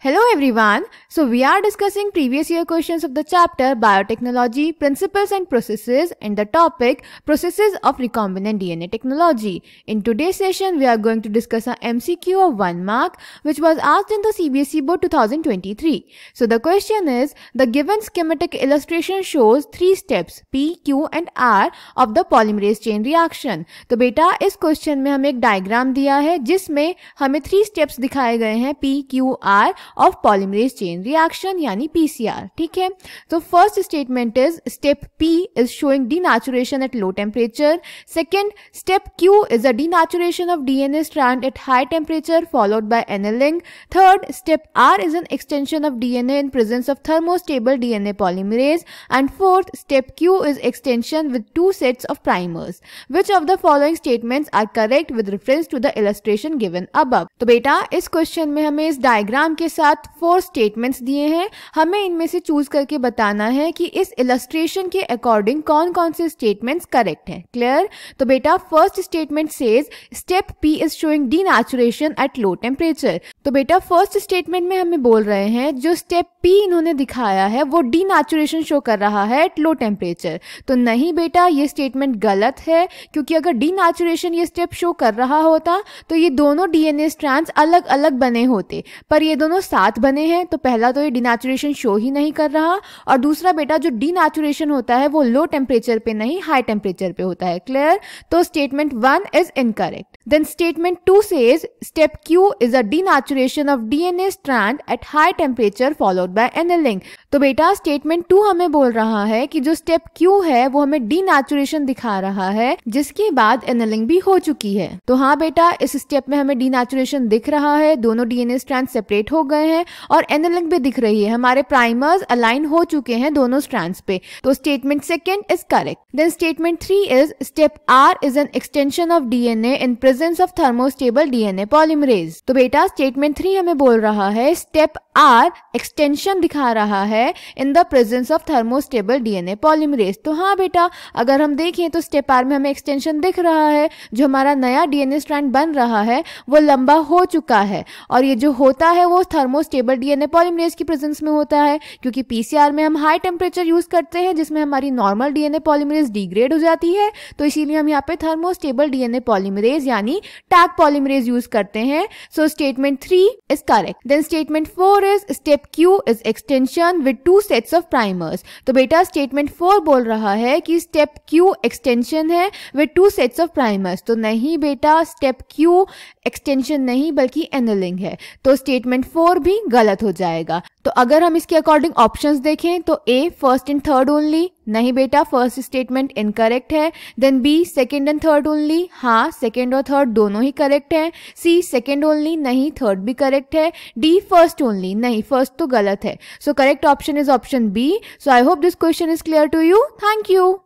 Hello everyone. So we are discussing previous year questions of the chapter Biotechnology, Principles and Processes and the topic Processes of Recombinant DNA Technology. In today's session, we are going to discuss an MCQ of 1 mark which was asked in the CBSE Board 2023. So the question is, the given schematic illustration shows 3 steps P, Q and R of the polymerase chain reaction. तो बेटा इस question में हमें एक diagram दिया है जिसमें हमें 3 स्टेप्स दिखाए गए हैं P, Q, R of polymerase chain reaction यानी पीसीआर. ठीक है, तो first statement is step P is showing denaturation at low temperature. Second step Q is a denaturation of DNA strand at high temperature followed by annealing. Third step R is an extension of DNA in presence of thermostable DNA polymerase. And fourth step Q is extension with 2 sets of primers. Which of the following statements are correct with reference to the illustration given above. तो बेटा इस question में हमें इस diagram के साथ 4 statements दिए हैं. हमें इनमें से चूज करके बताना है कि इस इलस्ट्रेशन के अकॉर्डिंग कौन कौन से स्टेटमेंट्स करेक्ट हैं. क्लियर? तो बेटा first statement says step P is showing denaturation at low temperature. तो बेटा फर्स्ट स्टेटमेंट में हमें बोल रहे हैं जो स्टेप P इन्होंने दिखाया है वो डीनेचुरेशन शो कर रहा है एट लो टेम्परेचर. तो नहीं बेटा ये स्टेटमेंट गलत है, क्योंकि अगर डीनेचुरेशन ये स्टेप शो कर रहा होता तो ये दोनों डीएनए स्ट्रैंड्स अलग अलग बने होते, पर ये दोनों साथ बने हैं. तो पहला तो ये डीनेचुरेशन शो ही नहीं कर रहा, और दूसरा बेटा जो डीनेचुरेशन होता है वो लो टेम्परेचर पे नहीं हाई टेम्परेचर पे होता है. क्लियर? तो statement 1 is incorrect. Then statement 2 says step Q is a denaturation of DNA strand at high temperature followed by annealing. तो बेटा statement 2 हमें बोल रहा है कि जो step Q है वो हमें denaturation दिखा रहा है जिसके बाद annealing भी हो चुकी है. तो हाँ बेटा इस step में हमें denaturation दिख रहा है, दोनों DNA strands separate हो गए हैं और annealing भी दिख रही है. हमारे primers align हो चुके हैं दोनों strands पे. तो statement 2 is correct. Then statement 3 is step R is an extension of DNA in presence of thermostable DNA polymerase. तो बेटा स्टेटमेंट 3 हमें बोल रहा है स्टेप R एक्सटेंशन दिखा रहा है in the presence of thermostable DNA polymerase. तो हाँ बेटा अगर हम देखें तो स्टेप R में हमें एक्सटेंशन दिख रहा है. जो हमारा नया डीएनए स्ट्रैंड बन रहा है वो लंबा हो चुका है, और ये जो होता है वो थर्मोस्टेबल डीएनए पॉलीमरेज की प्रेजेंस में होता है, क्योंकि पीसीआर में हम हाई टेम्परेचर यूज करते हैं जिसमें हमारी नॉर्मल डीएनए पॉलीमरेज डिग्रेड हो जाती है. तो इसीलिए हम यहाँ पे थर्मोस्टेबल डीएनए पॉलीमरेज यानी टैग पॉलीमरेज यूज करते हैं. So statement 3 is correct. Then statement 4 is step Q is extension with 2 sets of primers. तो बेटा स्टेटमेंट 4 बोल रहा है कि स्टेप Q एक्सटेंशन है विद 2 सेट्स ऑफ प्राइमर्स. तो नहीं बेटा स्टेप Q एक्सटेंशन नहीं बल्कि एनेलिंग है. तो स्टेटमेंट 4 भी गलत हो जाएगा. तो अगर हम इसके अकॉर्डिंग ऑप्शंस देखें तो A first and third only, नहीं बेटा फर्स्ट स्टेटमेंट इनकरेक्ट है. Then B second and third only, हाँ सेकंड और थर्ड दोनों ही करेक्ट है. C सेकंड ओनली, नहीं थर्ड भी करेक्ट है. D फर्स्ट ओनली, नहीं फर्स्ट तो गलत है. So correct option is option B. So I hope this question is clear to you. Thank you.